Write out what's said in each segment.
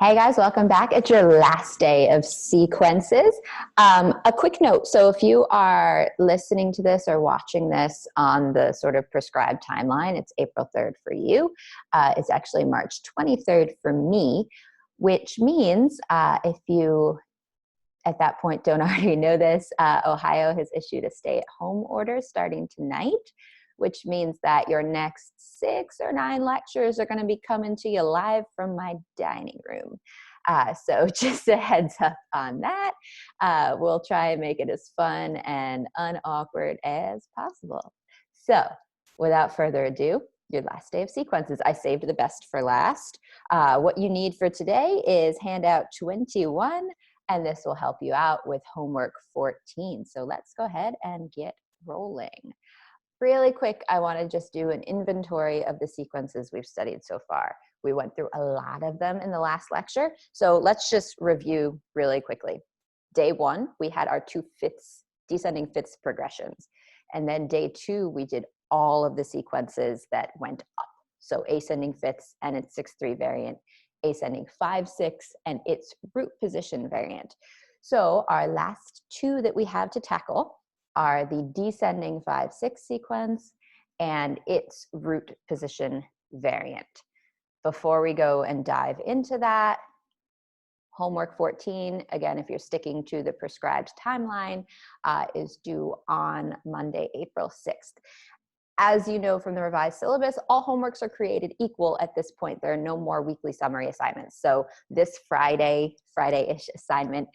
Hey guys, welcome back. It's your last day of sequences. A quick note, so if you are listening to this or watching this on the sort of prescribed timeline, it's April 3rd for you. It's actually March 23rd for me, which means if you at that point don't already know this, Ohio has issued a stay-at-home order starting tonight, which means that your next 6 or 9 lectures are going to be coming to you live from my dining room. So just a heads up on that. We'll try and make it as fun and unawkward as possible. So without further ado, your last day of sequences. I saved the best for last. What you need for today is handout 21, and this will help you out with homework 14. So let's go ahead and get rolling. Really quick, I want to just do an inventory of the sequences we've studied so far. We went through a lot of them in the last lecture, so let's just review really quickly. Day 1, we had our 2 fifths, descending fifths progressions. And then day 2, we did all of the sequences that went up. So ascending fifths and its 6-3 variant, ascending 5-6 and its root position variant. So our last 2 that we have to tackle are the descending 5-6 sequence and its root position variant. Before we go and dive into that, homework 14, again, if you're sticking to the prescribed timeline, is due on Monday, April 6th. As you know from the revised syllabus, all homeworks are created equal at this point. There are no more weekly summary assignments. So this Friday-ish assignment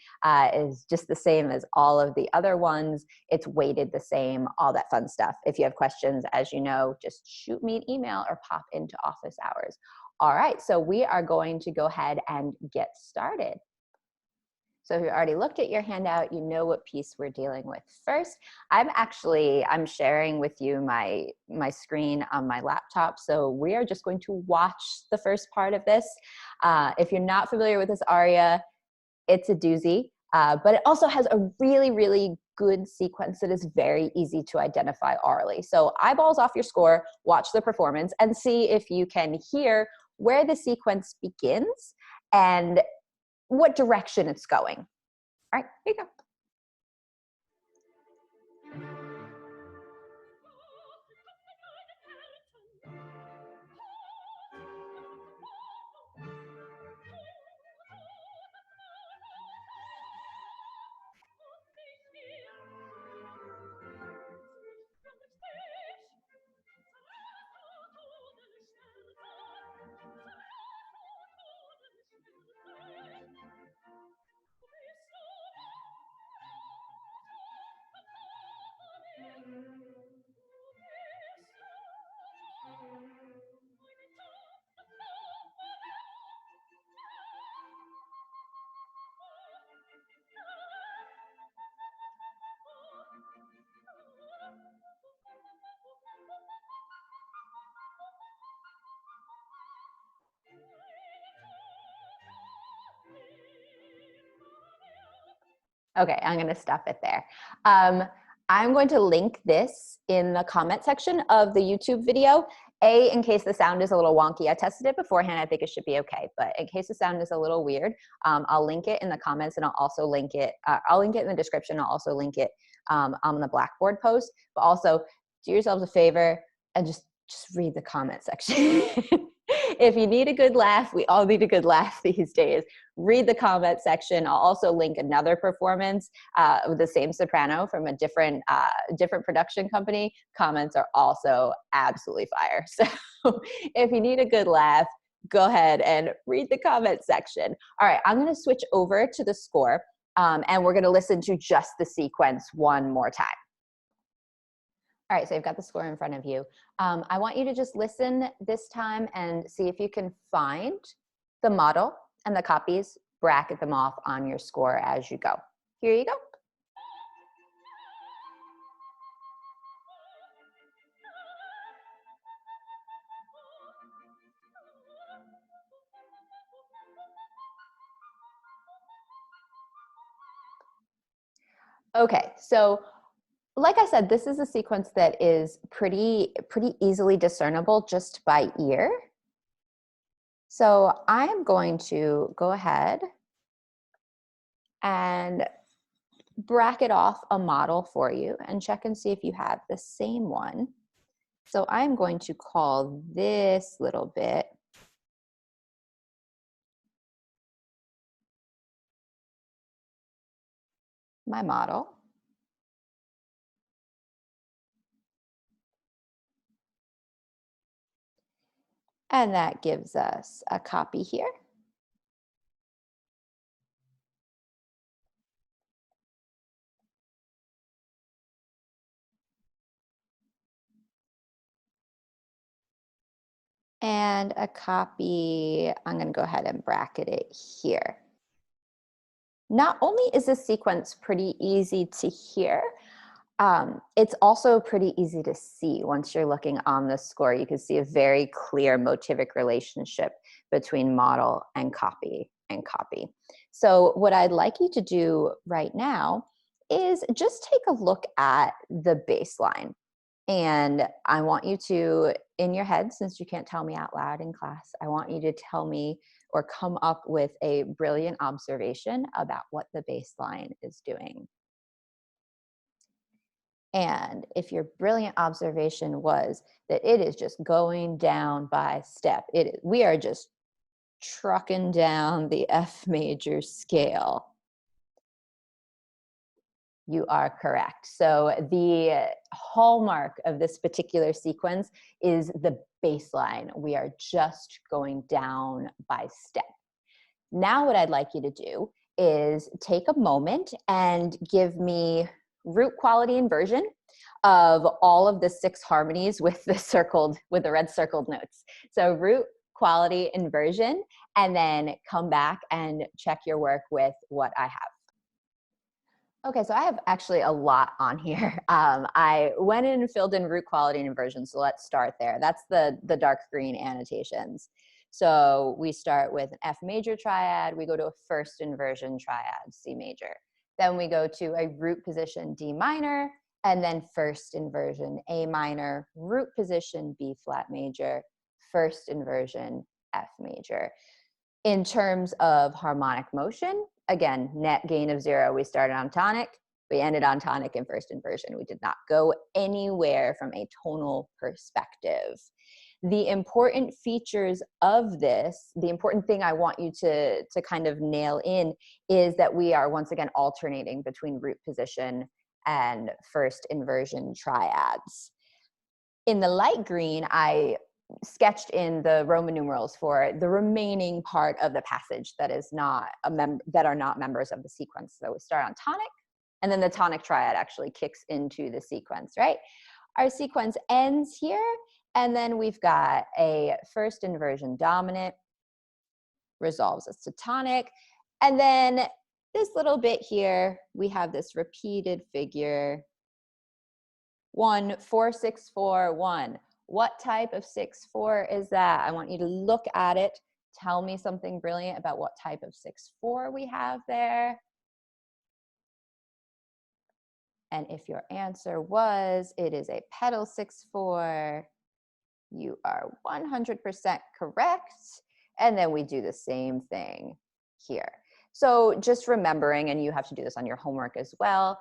is just the same as all of the other ones. It's weighted the same, all that fun stuff. If you have questions, as you know, just shoot me an email or pop into office hours. All right, so we are going to go ahead and get started. So if you already looked at your handout, you know what piece we're dealing with first. I'm sharing with you my screen on my laptop. So we are just going to watch the first part of this. If you're not familiar with this aria, it's a doozy, but it also has a really, really good sequence that is very easy to identify orally. So eyeballs off your score, watch the performance, and see if you can hear where the sequence begins and what direction it's going. All right, here you go. Okay, I'm going to stop it there. I'm going to link this in the comment section of the YouTube video. In case the sound is a little wonky, I tested it beforehand. I think it should be okay. But in case the sound is a little weird, I'll link it in the comments, and I'll also link it. I'll link it in the description. I'll also link it on the Blackboard post. But also, do yourselves a favor and just read the comment section. If you need a good laugh, we all need a good laugh these days. Read the comment section. I'll also link another performance with the same soprano from a different production company. Comments are also absolutely fire. So if you need a good laugh, go ahead and read the comment section. All right, I'm going to switch over to the score, and we're going to listen to just the sequence one more time. All right, so you've got the score in front of you. I want you to just listen this time and see if you can find the model and the copies, bracket them off on your score as you go. Here you go. Okay, so like I said, this is a sequence that is pretty easily discernible just by ear. So I am going to go ahead and bracket off a model for you and check and see if you have the same one. So I'm going to call this little bit my model. And that gives us a copy here. And a copy, I'm going to go ahead and bracket it here. Not only is this sequence pretty easy to hear, it's also pretty easy to see once you're looking on the score. You can see a very clear motivic relationship between model and copy and copy. So what I'd like you to do right now is just take a look at the baseline. And I want you to, in your head, since you can't tell me out loud in class, I want you to tell me or come up with a brilliant observation about what the baseline is doing. And if your brilliant observation was that it is just going down by step, we are just trucking down the F major scale, you are correct. So the hallmark of this particular sequence is the baseline. We are just going down by step. Now what I'd like you to do is take a moment and give me root quality inversion of all of the 6 harmonies with the red circled notes. So root quality inversion, and then come back and check your work with what I have. Okay, so I have actually a lot on here. I went in and filled in root quality and inversion, so let's start there. That's the dark green annotations. So we start with an F major triad, we go to a first inversion triad, C major. Then we go to a root position, D minor, and then first inversion, A minor, root position, B flat major, first inversion, F major. In terms of harmonic motion, again, net gain of 0. We started on tonic, we ended on tonic in first inversion. We did not go anywhere from a tonal perspective. The important features of this, the important thing I want you to kind of nail in is that we are once again alternating between root position and first inversion triads. In the light green, I sketched in the Roman numerals for the remaining part of the passage that is not that are not members of the sequence. So we start on tonic, and then the tonic triad actually kicks into the sequence, right? Our sequence ends here, and then we've got a first inversion dominant, resolves us to tonic, and then this little bit here, we have this repeated figure, 1 4 6 4 1. What type of 6/4 is that? I want you to look at it. Tell me something brilliant about what type of 6/4 we have there. And if your answer was, it is a pedal 6/4, you are 100% correct. And then we do the same thing here. So just remembering, and you have to do this on your homework as well,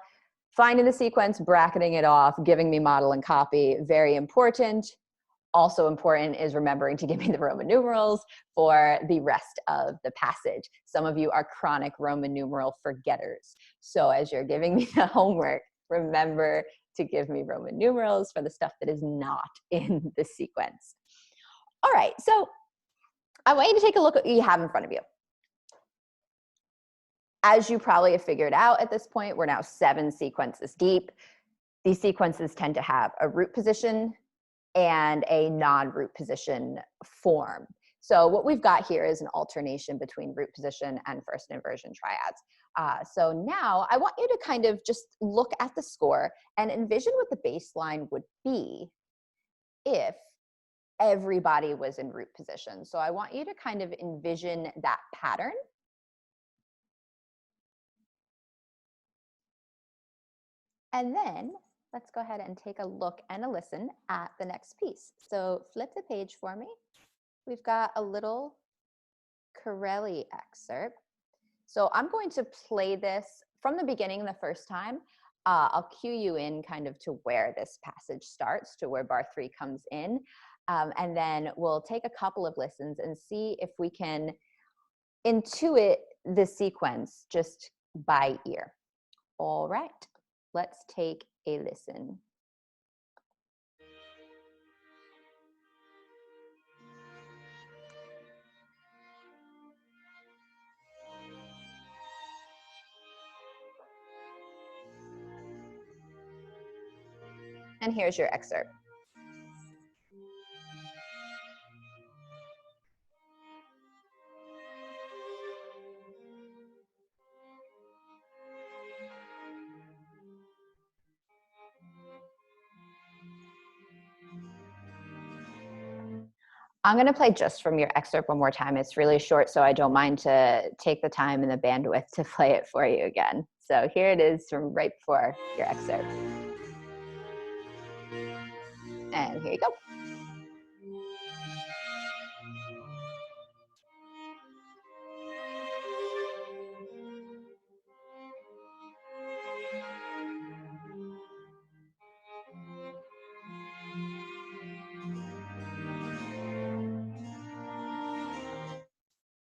finding the sequence, bracketing it off, giving me model and copy, very important. Also important is remembering to give me the Roman numerals for the rest of the passage. Some of you are chronic Roman numeral forgetters. So as you're giving me the homework, remember to give me Roman numerals for the stuff that is not in the sequence. All right, so I want you to take a look at what you have in front of you. As you probably have figured out at this point, we're now 7 sequences deep. These sequences tend to have a root position and a non-root position form. So what we've got here is an alternation between root position and first inversion triads. So now I want you to kind of just look at the score and envision what the baseline would be if everybody was in root position. So I want you to kind of envision that pattern. And then let's go ahead and take a look and a listen at the next piece. So flip the page for me. We've got a little Corelli excerpt. So I'm going to play this from the beginning the first time. I'll cue you in kind of to where this passage starts, to where bar 3 comes in. And then we'll take a couple of listens and see if we can intuit the sequence just by ear. All right, let's take a listen. And here's your excerpt. I'm going to play just from your excerpt one more time. It's really short, so I don't mind to take the time and the bandwidth to play it for you again. So here it is from right before your excerpt. And here you go.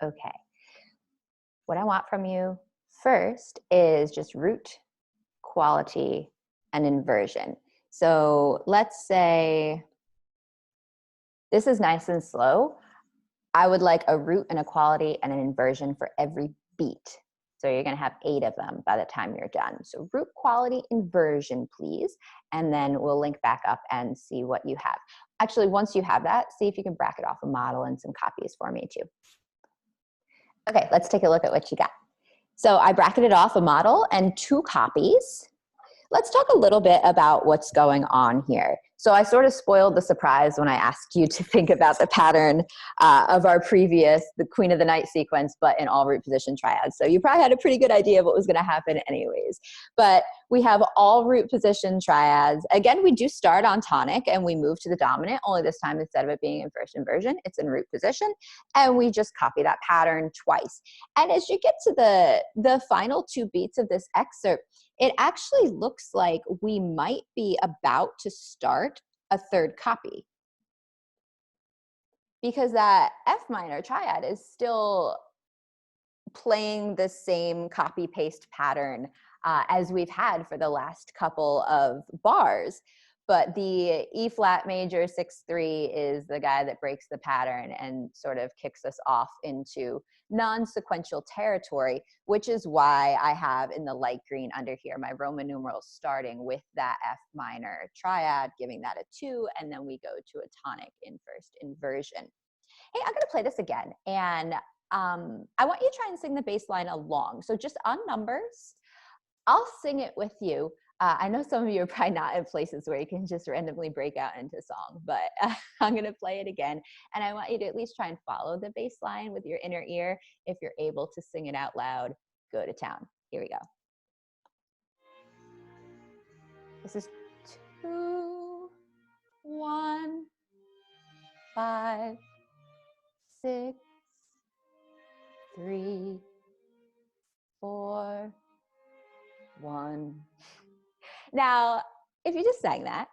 Okay. What I want from you first is just root, quality, and inversion. So let's say this is nice and slow. I would like a root and a quality and an inversion for every beat. So you're going to have 8 of them by the time you're done. So root, quality, inversion, please. And then we'll link back up and see what you have. Actually, once you have that, see if you can bracket off a model and some copies for me too. Okay, let's take a look at what you got. So I bracketed off a model and 2 copies. Let's talk a little bit about what's going on here. So I sort of spoiled the surprise when I asked you to think about the pattern of our previous, the Queen of the Night sequence, but in all root position triads. So you probably had a pretty good idea of what was going to happen anyways. But we have all root position triads. Again, we do start on tonic and we move to the dominant, only this time instead of it being in first inversion, it's in root position. And we just copy that pattern twice. And as you get to the final 2 beats of this excerpt, it actually looks like we might be about to start a 3rd copy, because that F minor triad is still playing the same copy paste pattern as we've had for the last couple of bars. But the E flat major 6-3 is the guy that breaks the pattern and sort of kicks us off into non-sequential territory, which is why I have in the light green under here my Roman numerals starting with that F minor triad, giving that a 2, and then we go to a tonic in first inversion. Hey, I'm going to play this again, and I want you to try and sing the bass line along. So just on numbers, I'll sing it with you. I know some of you are probably not in places where you can just randomly break out into song, but I'm going to play it again. And I want you to at least try and follow the bass line with your inner ear. If you're able to sing it out loud, go to town. Here we go. This is 2, 1, 5, 6, 3, 4, 1. Now, if you just sang that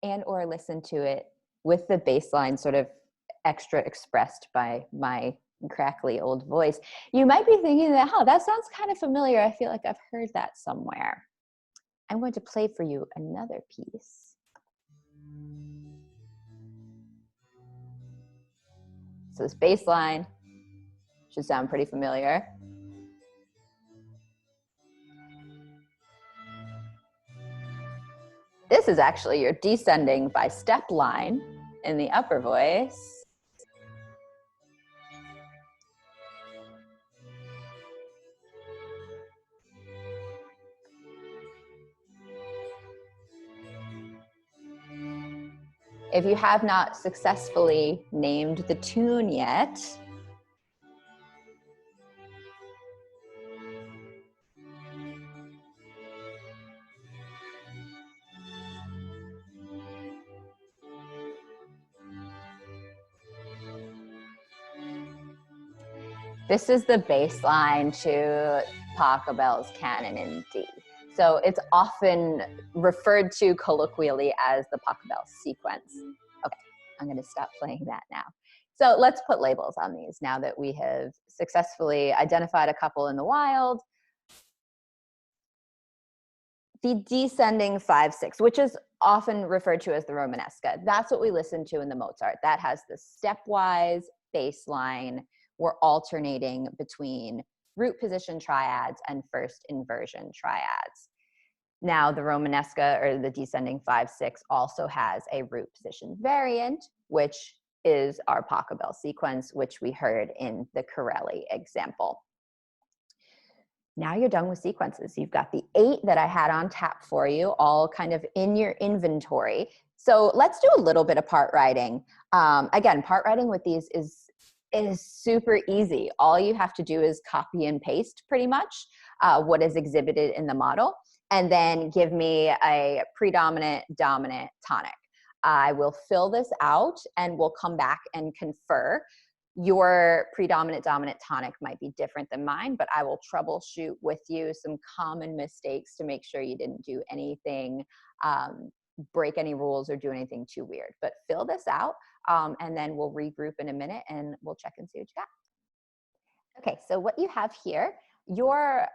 and or listened to it with the bass line sort of extra expressed by my crackly old voice, you might be thinking that, oh, that sounds kind of familiar. I feel like I've heard that somewhere. I'm going to play for you another piece. So this bass line should sound pretty familiar. This is actually your descending by step line in the upper voice. If you have not successfully named the tune yet, This is the bass line to Pachelbel's canon in D. So it's often referred to colloquially as the Pachelbel sequence. Okay, I'm going to stop playing that now. So let's put labels on these now that we have successfully identified a couple in the wild. The descending 5/6, which is often referred to as the Romanesca. That's what we listen to in the Mozart. That has the stepwise bass line. We're alternating between root position triads and first inversion triads. Now, the Romanesca, or the descending 5/6, also has a root position variant, which is our Pachelbel sequence, which we heard in the Corelli example. Now you're done with sequences. You've got the 8 that I had on tap for you, all kind of in your inventory. So let's do a little bit of part writing. Again, part writing with these is super easy. All you have to do is copy and paste pretty much what is exhibited in the model, and then give me a predominant, dominant, tonic. I will fill this out and we'll come back and confer. Your predominant, dominant, tonic might be different than mine, but I will troubleshoot with you some common mistakes to make sure you didn't do anything, break any rules or do anything too weird. But fill this out, and then we'll regroup in a minute and we'll check and see what you got. Okay, so what you have here, your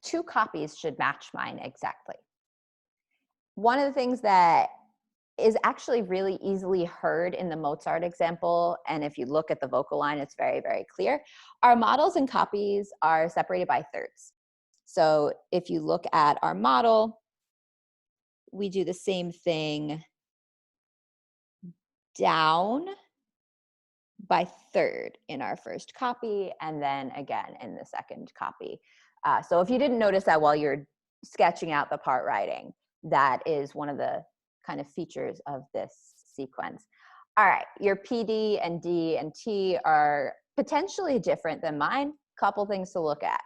2 copies should match mine exactly. One of the things that is actually really easily heard in the Mozart example, and if you look at the vocal line, it's very, very clear. Our models and copies are separated by thirds. So if you look at our model, we do the same thing down by third in our first copy, and then again in the second copy. So if you didn't notice that while you're sketching out the part writing, that is one of the kind of features of this sequence. All right, your PD and D and T are potentially different than mine. Couple things to look at.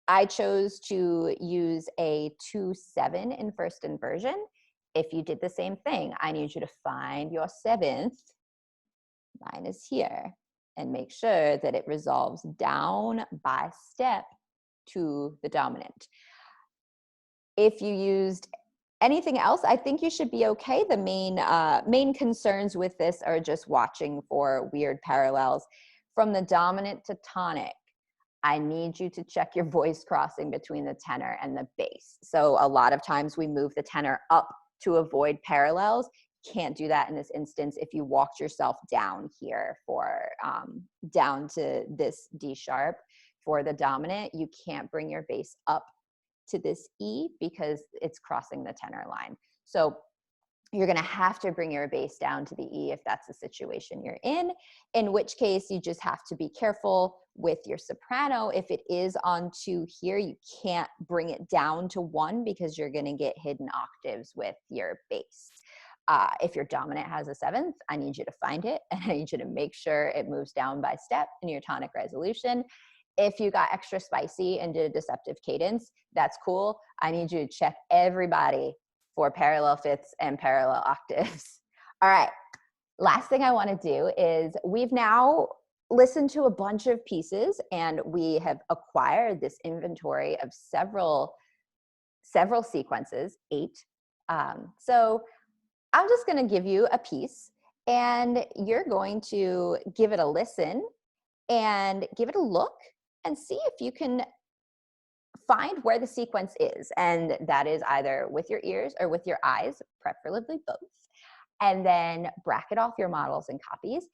I chose to use a 2/7 in first inversion. If you did the same thing, I need you to find your 7th, mine is here, and make sure that it resolves down by step to the dominant. If you used anything else, I think you should be okay. The main concerns with this are just watching for weird parallels. From the dominant to tonic, I need you to check your voice crossing between the tenor and the bass. So a lot of times we move the tenor up to avoid parallels. Can't do that in this instance. If you walked yourself down here for down to this D sharp for the dominant, you can't bring your bass up to this E because it's crossing the tenor line. So you're going to have to bring your bass down to the E if that's the situation you're in which case you just have to be careful with your soprano. If it is on 2 here, you can't bring it down to 1 because you're going to get hidden octaves with your bass. If your dominant has a 7th, I need you to find it, and I need you to make sure it moves down by step in your tonic resolution. If you got extra spicy and did a deceptive cadence, that's cool. I need you to check everybody for parallel fifths and parallel octaves. All right, last thing I want to do is we've now listened to a bunch of pieces and we have acquired this inventory of several sequences, 8. So I'm just going to give you a piece and you're going to give it a listen and give it a look and see if you can find where the sequence is. And that is either with your ears or with your eyes, preferably both. And then bracket off your models and copies.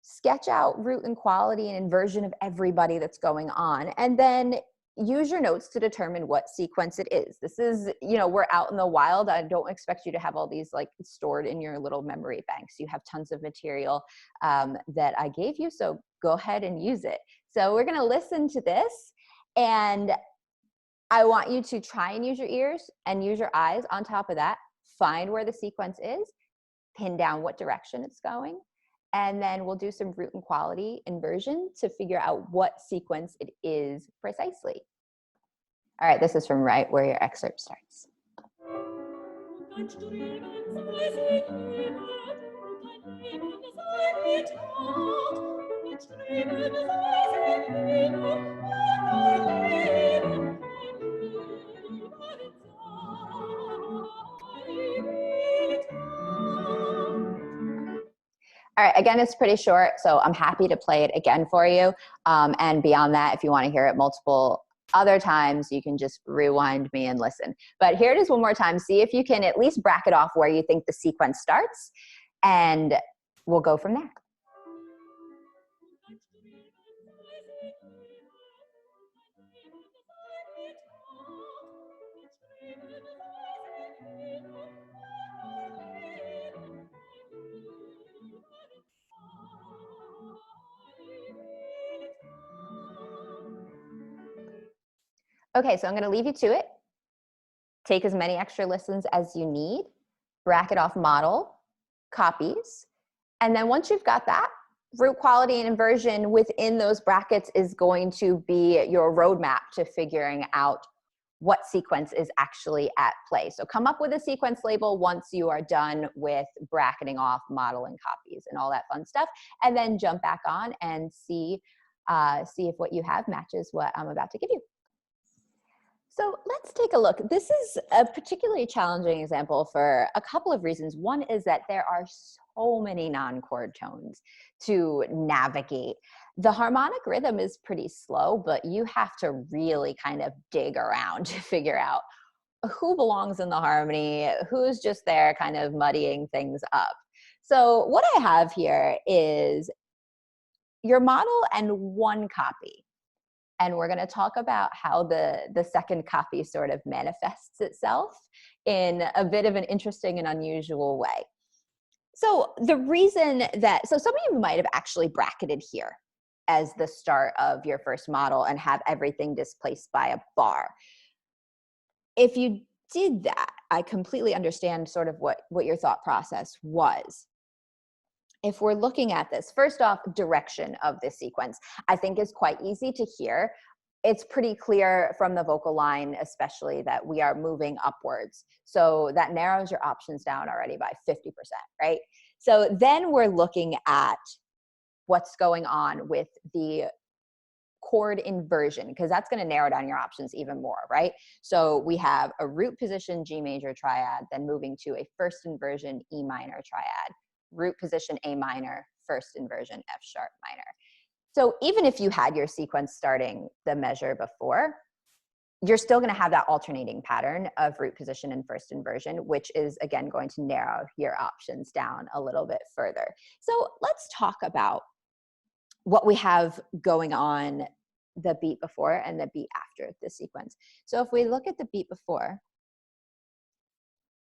Sketch out root and quality and inversion of everybody that's going on. And then use your notes to determine what sequence it is. This is, you know, we're out in the wild. I don't expect you to have all these like stored in your little memory banks. You have tons of material that I gave you, so go ahead and use it. So we're gonna listen to this, and I want you to try and use your ears and use your eyes on top of that. Find where the sequence is, pin down what direction it's going, and then we'll do some root and quality inversion to figure out what sequence it is precisely. All right, this is from right where your excerpt starts. All right, again, it's pretty short, so I'm happy to play it again for you. And beyond that, if you want to hear it multiple other times, you can just rewind me and listen. But here it is one more time. See if you can at least bracket off where you think the sequence starts, and we'll go from there. Okay, so I'm going to leave you to it. Take as many extra listens as you need, bracket off model, copies, and then once you've got that, root quality and inversion within those brackets is going to be your roadmap to figuring out what sequence is actually at play. So come up with a sequence label once you are done with bracketing off model and copies and all that fun stuff, and then jump back on and see if what you have matches what I'm about to give you. So let's take a look. This is a particularly challenging example for a couple of reasons. One is that there are so many non-chord tones to navigate. The harmonic rhythm is pretty slow, but you have to really kind of dig around to figure out who belongs in the harmony, who's just there kind of muddying things up. So what I have here is your model and one copy. And we're going to talk about how the second copy sort of manifests itself in a bit of an interesting and unusual way. So the reason that, so some of you might have actually bracketed here as the start of your first model and have everything displaced by a bar. If you did that, I completely understand sort of what your thought process was. If we're looking at this, first off, direction of this sequence, I think is quite easy to hear. It's pretty clear from the vocal line, especially, that we are moving upwards. So that narrows your options down already by 50%, right? So then we're looking at what's going on with the chord inversion, because that's going to narrow down your options even more, right? So we have a root position G major triad, then moving to a first inversion E minor triad, root position A minor, first inversion F sharp minor. So even if you had your sequence starting the measure before, you're still going to have that alternating pattern of root position and first inversion, which is again going to narrow your options down a little bit further. So let's talk about what we have going on the beat before and the beat after the sequence. So if we look at the beat before,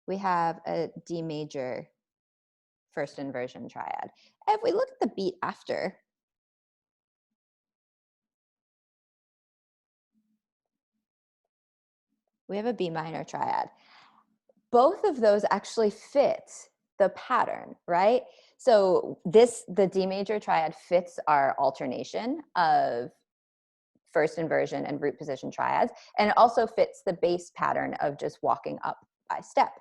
we have a D major first inversion triad. If we look at the beat after, we have a B minor triad. Both of those actually fit the pattern, right? So the D major triad fits our alternation of first inversion and root position triads, and it also fits the bass pattern of just walking up by step.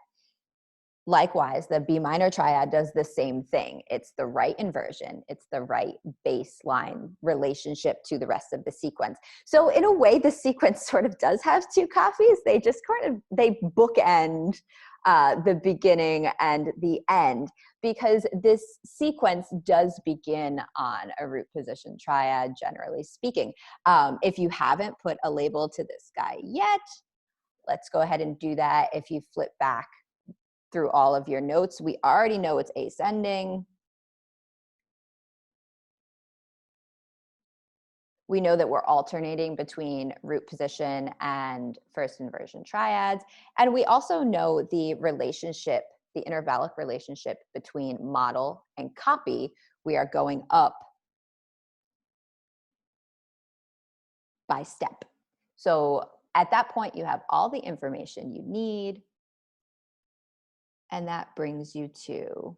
Likewise, the B minor triad does the same thing. It's the right inversion. It's the right baseline relationship to the rest of the sequence. So in a way, the sequence sort of does have two copies. They just they bookend the beginning and the end, because this sequence does begin on a root position triad, generally speaking. If you haven't put a label to this guy yet, let's go ahead and do that. If you flip back through all of your notes, we already know it's ascending. We know that we're alternating between root position and first inversion triads. And we also know the relationship, the intervallic relationship between model and copy. We are going up by step. So at that point, you have all the information you need. And that brings you to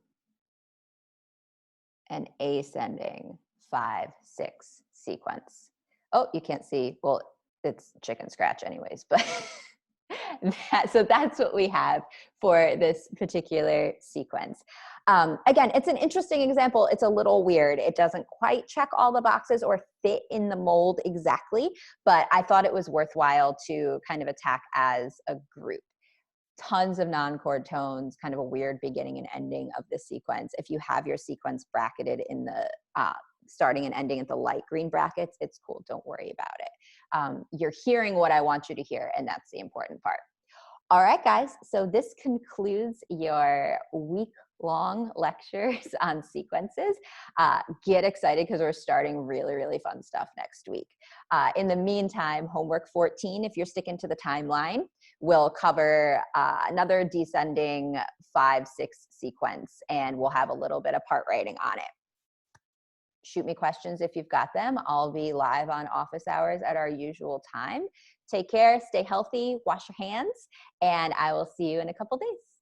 an ascending 5/6 sequence. Oh, you can't see, well, it's chicken scratch anyways, but So that's what we have for this particular sequence. Again, it's an interesting example. It's a little weird. It doesn't quite check all the boxes or fit in the mold exactly, but I thought it was worthwhile to kind of attack as a group. Tons of non-chord tones, kind of a weird beginning and ending of the sequence. If you have your sequence bracketed in the starting and ending at the light green brackets, it's cool. Don't worry about it. You're hearing what I want you to hear, and that's the important part. All right, guys. So this concludes your week-long lectures on sequences. Get excited because we're starting really, really fun stuff next week. In the meantime, homework 14, if you're sticking to the timeline, we'll cover another descending 5/6 sequence, and we'll have a little bit of part writing on it. Shoot me questions if you've got them. I'll be live on office hours at our usual time. Take care, stay healthy, wash your hands, and I will see you in a couple days.